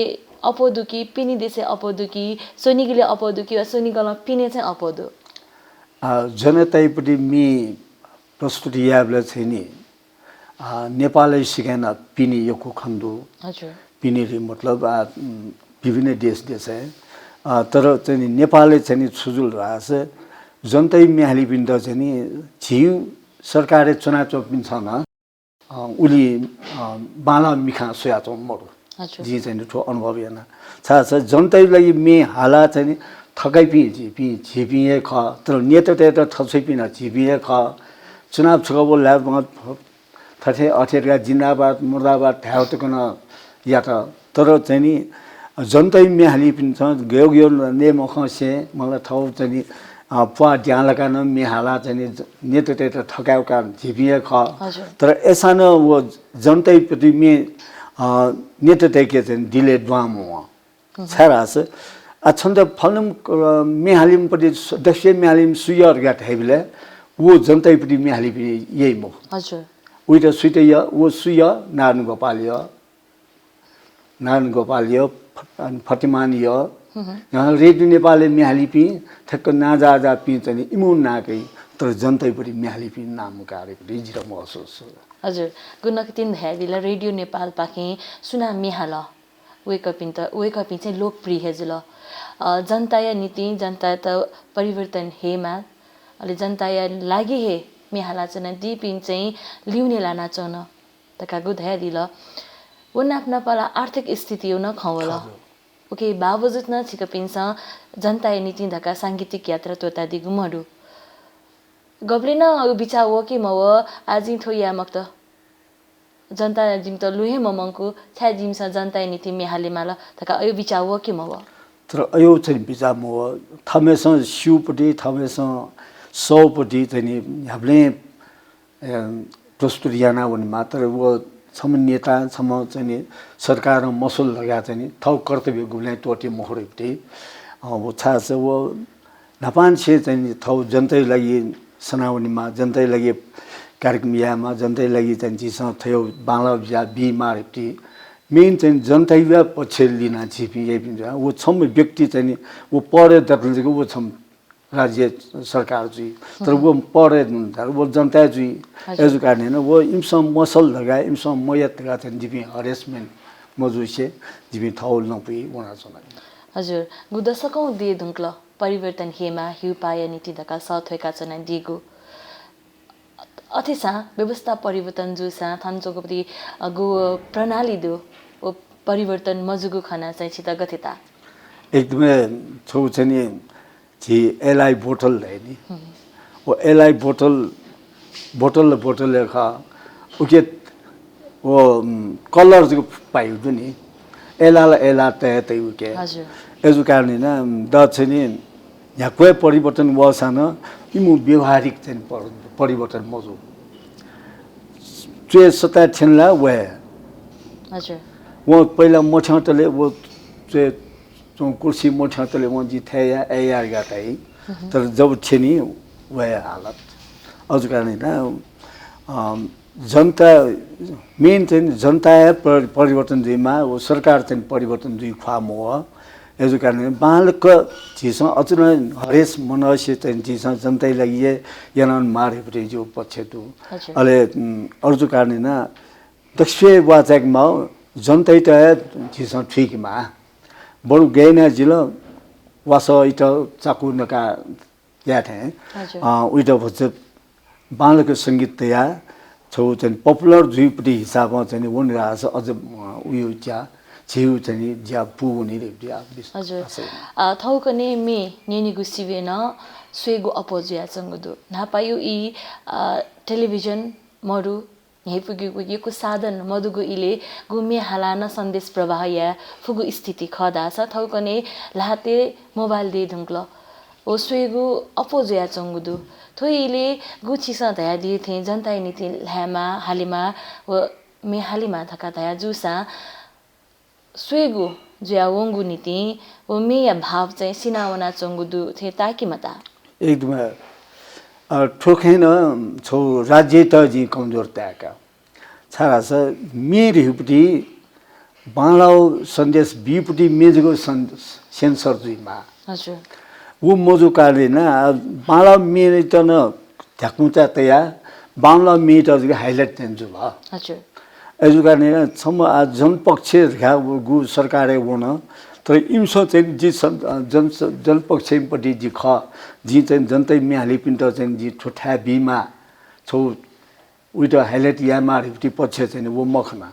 अपोदुकी पिनी देशे अपोदुकी सोनिगले अपोदुकी वा सोनिगलमा पिने चाहिँ अपोदु जनताइपट्टि मी प्रस्तुति याबले चाहिँ नि नेपालै सिकान पिनी योको खन्दु हजुर पिनी मतलब विभिन्न देश है तर चाहिँ नेपालले चाहिँ नि छुजुल रहछ जनतै म्याली पिन्द चाहिँ नि झिउ सरकारले चुनाव चोपिन छ न उली बाला मिखा सोया चो मरु जी चाहिँ ठो अनुभव हेर्न छ जनतैलाई मे हाला चाहिँ थकाइ पि झिपी झिपिए ख तर नेता थसै पिन झिपिए ख चुनाव छगबो ल्याब थथे अठेरका जिन्दाबाद मुर्दाबाद ठ्याउतकन या तर चाहिँ नि जनतै मे हाली पिन छ गयो गयो ने मखसे मलाई ठाउँ चाहिँ नि पुवा ड्यालका न मे हाला चाहिँ नि नेता थकाउका झिपिए ख तर एसा न वो जनतै प्रति मे नेता के चाहिँ दिले ड्वाम हो छरास अछन्द फलम मेहालिम पति दक्षिण मेहालिम सुयर गट हेबिले वो जनतै पति मेहालि पनि यही मो हजुर उइटा सुइटय वो सुय नारायण गोपाल फतिमान यो यहाँ रेडियो नेपालले मेहालि पि ठक्क नाजा पि चाहिँ इमुन नाकै तर जनतै पति मेहालि पि नाम कार्यपति जिरा महसुस हजुर गुनकतिन हेबिला रेडियो नेपाल पाखे सुना मेहाला वेकपिन चाहिँ लोकप्रिय हेजुल जनताया नीति जनता त परिवर्तन हेमा अलि जनताया लागि हे मेहाला चाहिँ दिपिन चाहिँ लिउने लाना चन तका गुधया दिल वो नाप्न पाला आर्थिक स्थिति न खवला ओके बावजुद न छिकपिन जनताया नीति धका सांगीतिक यात्रा तोता दिगु मडु गब्लिन बिचा हो कि म आज थोया मक्त जनता जिम त लुहे ममंको छ्या जिमस जनता नीति मेहाले माल तका अयो बिचा हो कि म तर अयो चाहिँ बिचा म थमेस शिवपट्टि थमेस सौपट्टि चाहिँ हामीले प्रस्तुत याना भने मात्र वो सम नेता सम चाहिँ सरकार मसुल लगा चाहिँ थौ कर्तव्य गुले टोटी मोहरपट्टि वो छा छ वो नपान छे चाहिँ थौ जनतै लागि सनावनीमा जनतै लागि कार्यक्रम यामा जनतै लागि चाहिँ जिसँग थियो बाला या बिमारपट्टि मेन चाहिँ जनतै पछि लिन छिपी यही पनि वो छम व्यक्ति चाहिँ वो पढे दर्शन वो छम राज्य सरकार जी तर वो पढे वो जनता जी यसो कारण वो इमसम मसल लगा इमसम मयत लगा चाहिँ जिपी हरेसमेन्ट मजुसे जिपी थौल नपी वना छ हजुर गुदसकौ दे दुंक्ल परिवर्तन हेमा हिउपाय नीति धका सथयका छन् दिगो अथेसा व्यवस्था परिवर्तन जुसा थान्चोगपति गो प्रणाली दो ओ परिवर्तन मजुगु खना चाहिँ छिता गथिता एकदमै छौ छ नि जी एलआई बोतल है नि वो एलआई बोतल लेखा उके वो कलर जो पाइयो नि एला तय उके हजुर यसो कारण न द छ नि यहाँ कोही परिवर्तन वसान इमु व्यवहारिक चाहिँ परिवर्तन मजु चुए सता ठेनला वे हजुर वो पहिला मोठ्याउतले वो चुए कुर्सी मोठ्याउतले वो जिथे या एआर गाता है तर जब छेनी वे हालत अझ कारण न जनता मेन चाहिँ जनता परिवर्तन दुईमा वो सरकार चाहिँ परिवर्तन दुई ख्वाम हो यसो कारण बालक झिसँग अचुन हरेस मनस्य चाहिँ झिसँग जनतै लागि यान मारेपट्टि जो पक्षेतु अले अर्जु कारण न दक्षिण वाचकमा जनतै त झिसँग ठिकमा बरु गएन जिल वास इट चाकु नका या थे उइट भन्छ बालक संगीत तया छौ चाहिँ पपुलर जुइपट्टि हिसाबमा चाहिँ वन रास अझ उयो च्या 지우 전이 자 부분이 됩니다. हजुर थौकने मे नेनिगु सिवेन स्वेगु अपोजिया चंगुदु नापायु इ टेलिभिजन मरु हेपुगु यको साधन मधुगु इले गुमे हालाना सन्देश प्रवाह या फुगु स्थिति खदास थौकने लाते मोबाइल दे ढुंगलो ओ स्वेगु अपोजिया चंगुदु थोइले गुछिस दया दि थे जनताइ नीति लामा हालिमा व मे हालिमा थका दया जुसा स्वेगु ज्या वंगु नीति व मे या भाव चाहिँ सिनावना चंगुदु थे ताकि मता एकदम ठोकेन छौ राज्य त जी कमजोर त्याका छारा छ मेर हुपटी बालाउ सन्देश बीपटी मेजको सेन्सर जुइमा हजुर वो मोजो कार्य बाला मेरे त न ढाक्नुचा तया बाला मेट अझ हाइलाइट तेन्जु भा हजुर एजु गर्ने सम जनपक्ष गु सरकारले हुन तर इमसो चाहिँ जी जनपक्षपट्टि जी ख जी चाहिँ जनतै म्याली पिन्ट चाहिँ जी ठोठा बिमा छौ उइट हाइलाइट यामा रिपटी पक्ष चाहिँ वो मखना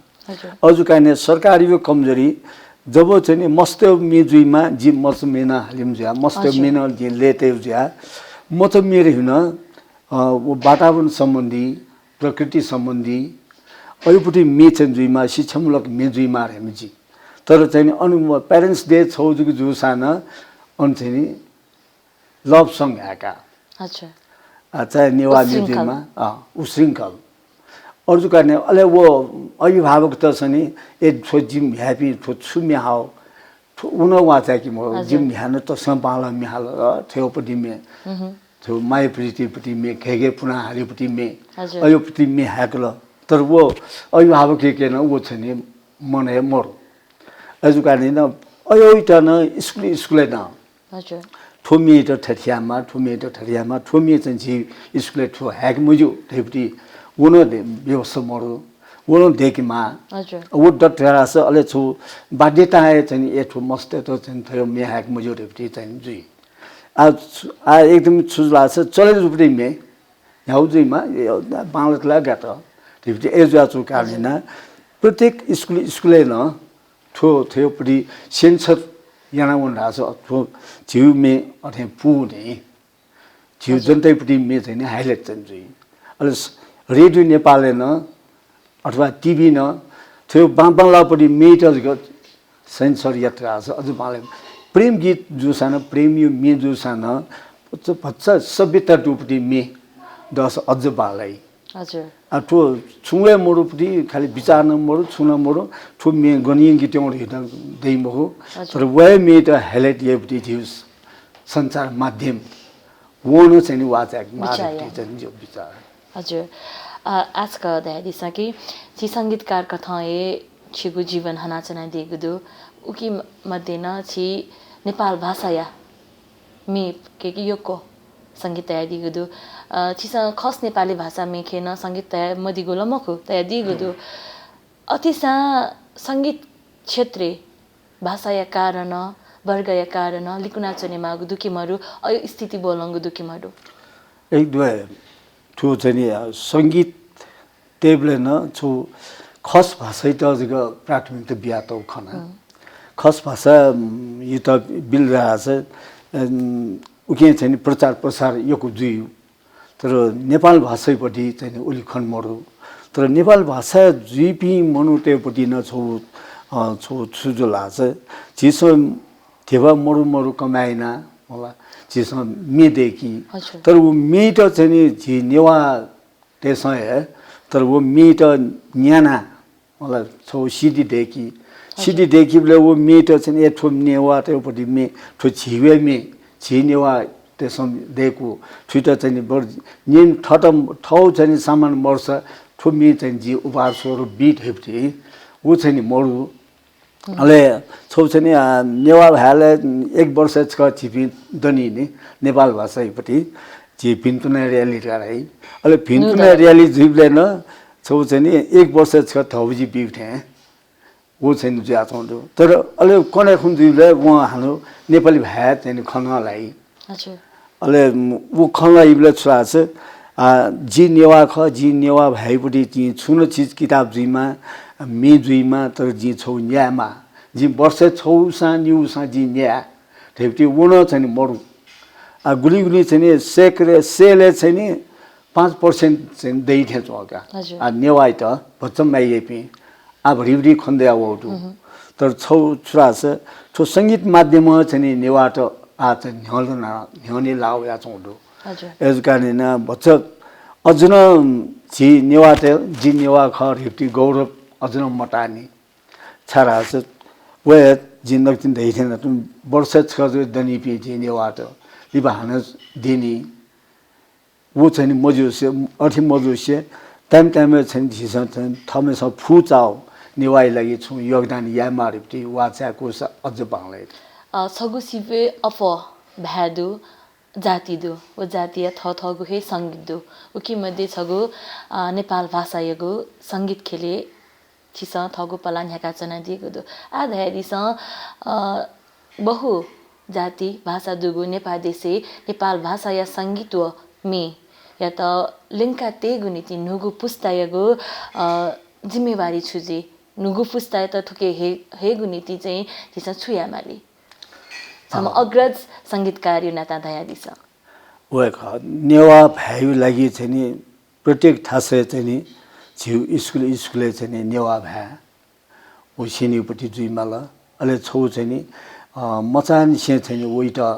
अजु काने सरकारी यो कमजोरी जब चाहिँ मस्त मेजुइमा जी मस मेना हालिम ज्या मस्त मेना जी लेते ज्या म त मेरो हुन वातावरण सम्बन्धी प्रकृति सम्बन्धी अयुपट्टि मेचेन्जुइमा शिक्षामूलक मेजुइमा हेमजी तर चाहिँ अनु प्यारेन्ट्स डे छौजुको जुसाना अन चाहिँ लभ सङ आका अच्छा चाहे नेवा मेजुइमा उश्रृङ्खल अर्जु गर्ने अले वो अभिभावक त छ नि ए छो जिम ह्यापी छो छुम्या हाउ उन वाचा कि म जिम ह्यान त सम्पाला मिहाल थेउपट्टि मे छो माय प्रीतिपट्टि मे खेगे पुना हालिपट्टि मे अयोपट्टि मे ह्याकल तर वो अभिभावक के न वो छ नि मने मर अजु गर्ने न अयोइटा न स्कुल न हजुर ठोमी त ठठियामा ठोमी चाहिँ जी स्कुल ठो ह्याक मुजु थेपटी उन व्यवस्था मरो उन देखिमा हजुर वो डटरा छ अले छु बाध्यता चाहिँ एठो मस्त त चाहिँ थियो मे ह्याक मुजु थेपटी चाहिँ जुइ आ एकदम छुजला छ चले रुपटी मे याउजुइमा बांग्लादेश लागा त थेपटी एजुआ छु कालिन प्रत्येक स्कुल न ठो थेपटी सेन्सर याना वन राछ ठो जिउ मे अथे पुने जिउ जनतैपट्टि मे चाहिँ हाइलाइट चाहिँ जुइ अले रेडियो नेपालले न अथवा टिभी न थियो बांग्लापट्टि मेटरको सेन्सर यात्रा छ अझ बाले प्रेम गीत जुसान प्रेम यो मे जुसान भच्चा सभ्यता टुपट्टि मे दस अझ बालै हजुर ठो छुङे मोरुपट्टि खाली विचार न मोरु छुन मोरु ठो मे गनिङ गीतौं हेर्न दैम हो तर वे मेट हाइलाइट एपटी ज्यूस संचार माध्यम वोनो चाहिँ वाचा मार्के चाहिँ जो विचार हजुर आजका दाइदिसा कि छि संगीतकार कथाए छिगु जीवन हनाचना दिगुदु उकी मध्ये न छि नेपाल भाषा या मे के योको संगीत तया दिगुदु छिसा खस नेपाली भाषा मेखेन संगीत तया मदिगु लमखु तया दिगुदु अतिसा संगीत क्षेत्रे भाषा या कारण वर्ग या कारण लिकुना चने मागु दुखिमरु अयो स्थिति बोलंगु दुखिमरु एक दुए ठो चाहिँ संगीत टेबले न छु खस भाषा त अझको प्राथमिक त बिया त खना खस भाषा यो त बिल रहा छ उके चाहिँ प्रचार प्रसार योको जुइयो तर नेपाल भाषापट्टि चाहिँ उलिखन मरु तर नेपाल भाषा जुइपी मनुटेपट्टि न छौ छौ छुजुला छ चिसो थेवा मरु कमाइना होला चिसो मे देखि तर वो मे त चाहिँ झि नेवा त्यसै है तर वो मे त न्याना होला छौ सिडी देखि बले वो मे त चाहिँ एठो नेवा तेपट्टि मे ठो छिवे मे छिनेवा त्यसम देखु छुटा चाहिँ बर निन ठौ चाहिँ सामान वर्ष ठुमी चाहिँ जी उपहार स्वरूप बीट हेप्टी वो चाहिँ मरु अले छौ चाहिँ नेवा भाले एक वर्ष छ छिपि दनी नि नेपाल भाषापट्टि जी पिन्तुना र्याली गराइ अले पिन्तुना र्याली जिबले न छौ चाहिँ एक वर्ष छ थौजी बिउठे वो चाहिँ ज्याथौं तर अले कने खुन जिबले वहाँ हानो नेपाली भाषा चाहिँ खनलाई हजुर अले वो खनलाइबले छुआ छ जी नेवा भाइपट्टि जी छुन चीज किताब जुइमा मे जुइमा तर जी छौ न्यामा जी वर्ष छौसा न्यूसा जी न्या ठेप्टी वुन चाहिँ मरु आ गुली गुली चाहिँ सेक्रे सेले चाहिँ 5% चाहिँ दै थे चोका आ नेवाइ त भचम माइएपी आ भरिबरी खन्दै आवटु तर छौ छुरास छौ संगीत माध्यम चाहिँ नेवा त आ चाहिँ न्हने लाउ या चोडु यस कारण भच अजुन जी नेवा त जी नेवा ख रिप्टी गौरव अजुन मटानी छरास वे जिन्दग दिन दै थे न तुम वर्ष छ दनी पी जी नेवा त लिबाहन दिनी वो चाहिँ मजुसे अठी मजुसे टाइम टाइम चाहिँ झिस थमे स फुचाओ नेवाई लागि छु योगदान या मारिप्टी वाचाको अझ बांगले सगु सिवे अफ भ्यादु जाति दु व जातीय थ थगु हे संगीत दु उकि मध्ये छगु नेपाल भाषा यगु संगीत खेले छिस थगु पलान ह्याका चना दिगु दु आ धैरी स बहु जाति भाषा दुगु नेपाल देशे नेपाल भाषा या संगीत मे या त लिंका तेगु नीति नुगु पुस्तायगु जिम्मेवारी छुजे नुगु पुस्ताय त थुके हेगु नीति चाहिँ दिस छुया माली सम अग्रज संगीतकार यो नाता दया दिस ओए ख नेवा भाइ लागि चाहिँ नि प्रत्येक ठासे चाहिँ नि छिउ स्कुल चाहिँ नेवा भा ओसिनीपट्टि जुइमाला अले छौ चाहिँ नि मचान से चाहिँ ओइटा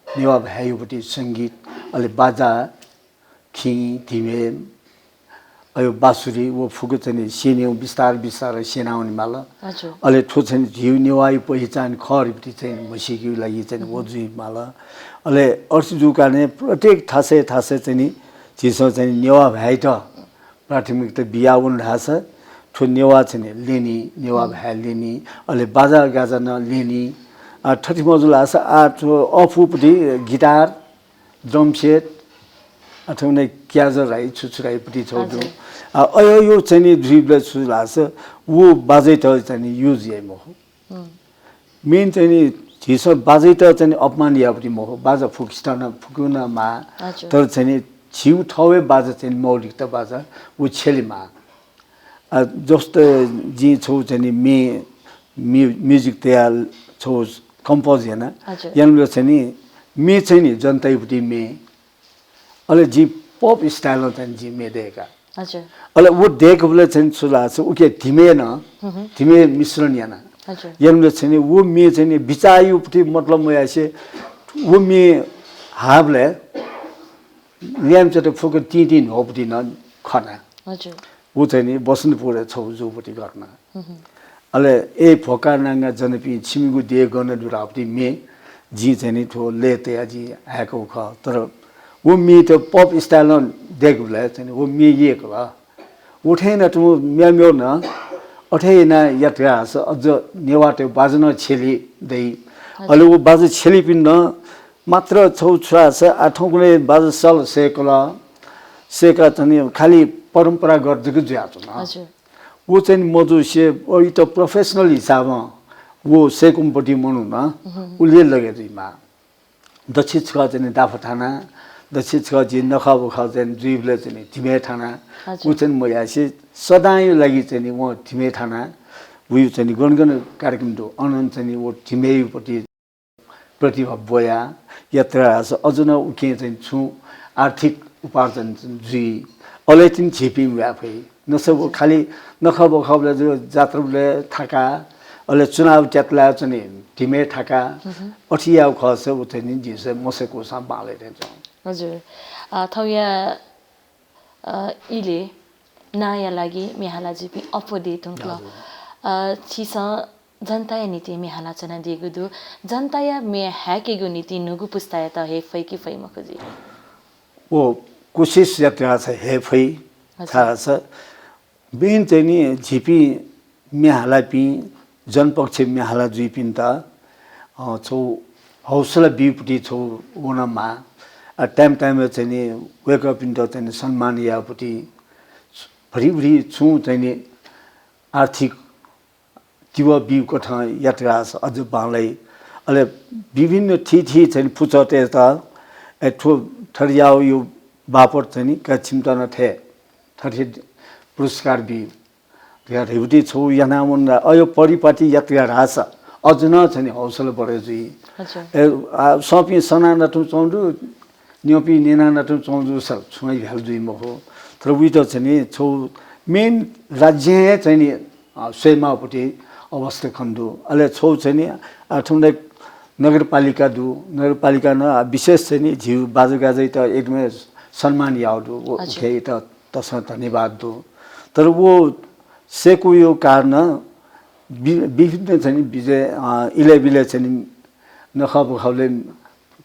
नेवा भाइपट्टि संगीत अले बाजा खी धिमे अयो बासुरी वो फुगु चाहिँ सिन्यौ बिस्तार बिस्तार सेनाउने माला अले ठो चाहिँ झिउ नेवाई पहिचान खरपट्टि चाहिँ मसिक्यु लागि चाहिँ वो जुइ माला अले अर्सुजुका ने प्रत्येक ठासे चाहिँ नि चिसो चाहिँ नेवा भाइ त प्राथमिक त बियाउन ढास ठो नेवा चाहिँ लेनी नेवा भाइ लेनी अले बाजा गाजा न लेनी ठठी मजुल आस आठ अफुपट्टि गिटार ड्रम सेट अथवा नै क्याजर राई छुछुराईपट्टि छोड्नु अयो यो चाहिँ नि ड्रिबले छुलास वो बाजे त चाहिँ युज ये मो मेन चाहिँ नि झिस बाजे त चाहिँ अपमान यापट्टि मो बाजा फुकिस्टन फुकुन मा तर चाहिँ नि छिउ ठवे बाजा चाहिँ मौलिकता बाजा वो छेलीमा जस्तो जी छौ चाहिँ नि म्युजिक तयार छौ कम्पोज हैन यानले चाहिँ नि मे चाहिँ नि जनतापट्टि मे अले जी पप स्टाइल चाहिँ जी मे देका हजुर अले वो देखबले चाहिँ सुला छ उके धिमे न धिमे मिश्रण याना हजुर यानले चाहिँ नि वो मे चाहिँ नि बिचायुपट्टि मतलब म यासे वो मे हाबले ल्याम चाहिँ फुक तीन होपट्टि न खना हजुर वो चाहिँ नि बसन्तपुर छौ जोपट्टि गर्न अले ए फोका नांगा जनपी छिमिगु दे गर्न दुरापट्टि मे जी चाहिँ नि ठो लेते जी आएको ख तर वो मी तो पॉप स्टाइल देखबले चाहिँ वो मी ये कला उठेन त म्याम्यो न अठेन यात्रा अझ नेवाटे बाजन छेली दै अले वो बाज छेली पिन मात्र छौ छुरा छ आठौं कुनै बाज सल सेकला सेका चाहिँ खाली परम्परा गर्दैको ज्यातो न हजुर वो चाहिँ मजु से ओइ त प्रोफेसनल हिसाबमा वो सेकुमपट्टि मनु न उले लगे दिमा दक्षिण छ चाहिँ दाफठाना दक्षिण छ जी नखाब खाउ चाहिँ जुइबले चाहिँ धिमे ठाना उ चाहिँ म यासे सदाय लागि चाहिँ म धिमे ठाना उयो चाहिँ गणगण कार्यक्रम दो अनन्त चाहिँ वो धिमेपट्टि प्रतिभा बोया यात्रा अजुन उके चाहिँ छु आर्थिक उपार्जन जुइ अलेतिन छिपिङ व्याफै नसब खाली नखाब खाबले जो जात्रले थाका अले चुनाव त्यातला चाहिँ धिमे थाका अठियाउ खस उ चाहिँ जिसे मसेको सम्भाले रहेछ हजुर थौया इले नाया लागि मेहाला जिपी अपडेट हुन्क्ल छिस जनताया नीति मेहाला चना दिगु दु जनताया मे ह्याकेगु नीति नुगु पुस्ताया त हे फै कि फै मखजी वो कोशिश यात्रा छ हे फै थाहा छ बेन चाहिँ नि झिपी मेहाला पि जनपक्ष मेहाला जुइ पिन त छौ हौसला बिपटी छौ ओनमा टाइम चाहिँ नि वेक अप इन त चाहिँ सम्मान यापट्टि भरि छु चाहिँ नि आर्थिक तिवा बिउ कथा यात्रा अझ बालै अले विभिन्न थी चाहिँ पुचते त एठो ठरियाउ यो बापट चाहिँ नि का चिमटा न थे ठरि पुरस्कार बि या रेवटी छौ यानामन अयो परिपाटी यात्रा रास अजन चाहिँ हौसला बढे जी सपी सना नटु चौंडु न्योपी नेना नटु चौंडु सब छुई भ्याल जुइ म हो तर उइट चाहिँ छौ मेन राज्य चाहिँ नि सेमापट्टि अवस्था खण्डु अले छौ चाहिँ नि आठौँदै नगरपालिका न विशेष चाहिँ नि झिउ बाजुगाजै त एकदमै सम्मान याउदु ओके त तस धन्यवाद दु तर वो सेको यो कारण विभिन्न चाहिँ विजय इलेबिले चाहिँ नखबखले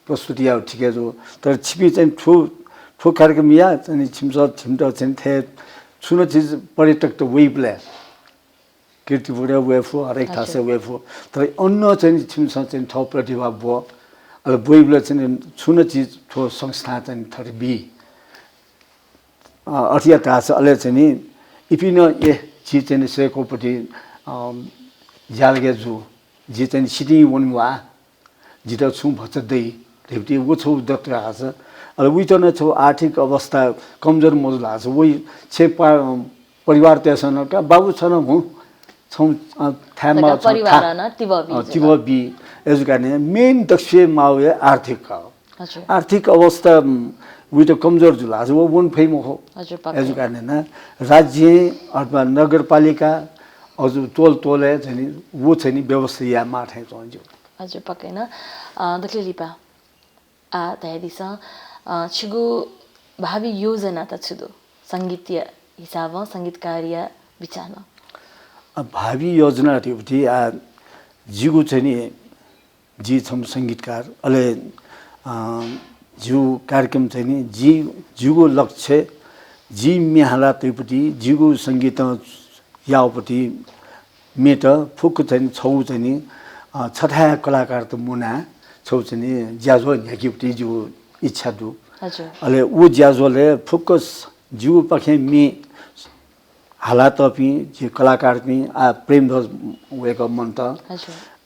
प्रस्तुति आउ ठिकै जो तर छिपी चाहिँ ठो कार्यक्रम या चाहिँ छिमटा चाहिँ थे छुन चीज पर्यटक त वेबले कीर्तिपुर वेफो हरेक थासे वेफो तर अन्य चाहिँ छिमसा चाहिँ ठौ प्रतिभा भयो अब वेबले चाहिँ छुन चीज ठो संस्था चाहिँ थरी बी अठिया थास अले चाहिँ नि इपिन ए चीज चाहिँ सेकोपट्टि जालगे जु जी चाहिँ सिटी वनवा जिता छु भचदै देउटी वो छौ दत्र हास अब उइट न छौ आर्थिक अवस्था कमजोर मजल हास वही छे परिवार त्यसन का बाबु छन हु छौ थामा परिवार न तिबबी यसकाने मेन दक्ष्य मावे आर्थिक अवस्था उइट कमजोर जुल हास वो वन फेम हो यसकाने न राज्य अथवा नगरपालिका हजुर तोले चाहिँ वो चाहिँ व्यवस्था या माठे चाहिन्छ हजुर पक्कै न दक्ले लिपा तयादिस छिगु भावी योजना त छुदो संगीतीय हिसाब संगीत कार्य विचार भावी योजना त्यो जिगु चाहिँ नि जी छम संगीतकार अले जिउ कार्यक्रम चाहिँ नि जिगु लक्ष्य जी मिहाला त्योपट्टि जिगु संगीत यावपट्टि मेट फुक चाहिँ छौ चाहिँ नि छठा कलाकार त मुना छौ चाहिँ नि ज्याजो न्याकीपट्टि जो इच्छा दु अले उ ज्याजोले फोकस जिउ पखे मे हालात पि जे कलाकार पि आ प्रेम ध्वज वेको मन त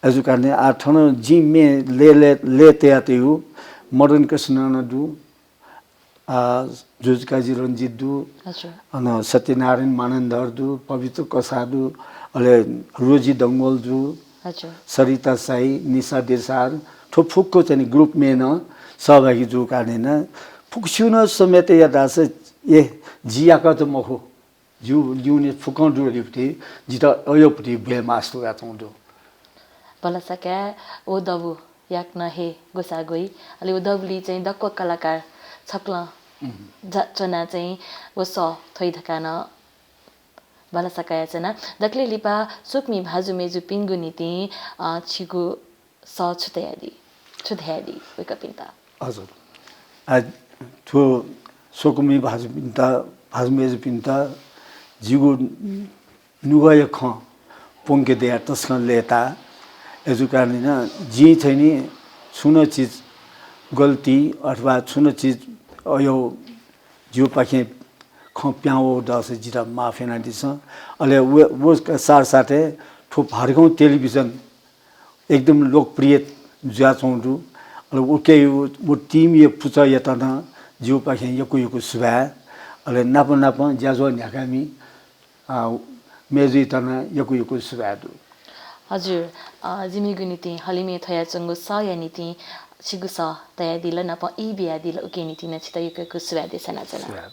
हजुर कारण आ ठन जी मे ले त्यातेउ मदन कृष्ण न दु जुजकाजी रञ्जित दु अन सत्यनारायण मानन्दर दु पवित्र कसादु अले रोजी दंगोल दु सरिता साई निशा देसार ठोफुकको चाहिँ ग्रुप मेन सहभागी जो कारण फुक्सिउन समेत यादास ए जियाका त मखो जु न्युने फुकौं दुरिपति जिता अयोपति बे मास्टो गाचौं भला सके ओ दबु याक न हे गोसा गई अलि ओ दबली चाहिँ दक्क कलाकार छक्ला चना चाहिँ वो स थै धकान भला सकाया चना दक्ले लिपा सुकमी भाजु मेजु पिंगु नीति छिगु स छुतयादी वेका पिन्ता हजुर आज थो सुकमी भाजु मेजु पिन्ता जिगु नुगय ख पोंके दे तस्कन लेता एजु कारण न जी छैन छुन चीज गल्ती अथवा छुन चीज अयो जिउ पाखे खप्याओ दस जिरा माफेना दिस अले वो साथै ठो भरगाउँ टेलिभिजन एकदम लोकप्रिय ज्याचौंडु अले ओके वो टिम ये पुचा यतना जिउ पाखे यको सुभा अले नाप ज्याजो न्याकामी मेजी तना यको सुभादु हजुर जिमिगु नीति हलिमे थया चंगु स या नीति छिगु स तया दिल नप ई बिया दिल उके नीति न छिता यको सुभादे सना चला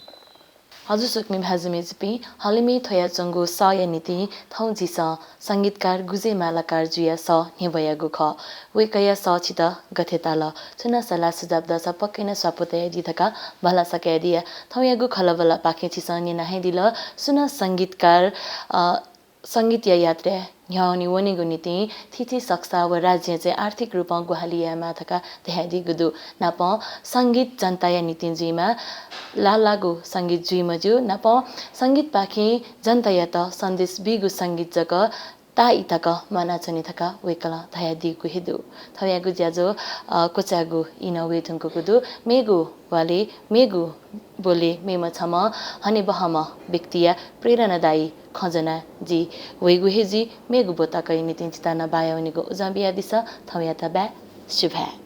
हजुर सुकमी भाजुमे जिपी हलिमे थया चंगु स या नीति थौ जिस संगीतकार गुजे मालाकार जुया स नेबयागु ख वेकया स छिता गथेताल छुना सला सुझाव दस पक्किन स्वापोतया दिथका भला सके दिया थौयागु खलबला पाखे छिस नि नाहे दिल सुना संगीतकार संगीत यात्रा न्याउनी वनेगु नीति थिथि सक्सा व राज्य चाहिँ आर्थिक रूपमा गुहालिया माथका देहादी गुदु नाप संगीत जनता या नीति जुइमा लालागु संगीत जुइमजु नाप संगीत पाखी जनता या त सन्देश बिगु संगीत जग ता इतक मना चनि थका वेकला धयादी गुहेदु थयागु ज्याजो कोचागु इन वेथुनको गुदु मेगु वाले मेगु बोले मेम छम हने बहम व्यक्तिया प्रेरणादायी खजना जी वेगु हेजी मेगु बोता कै नीति चिता न बायाउनेगु उजाबिया दिस थया त बा शुभ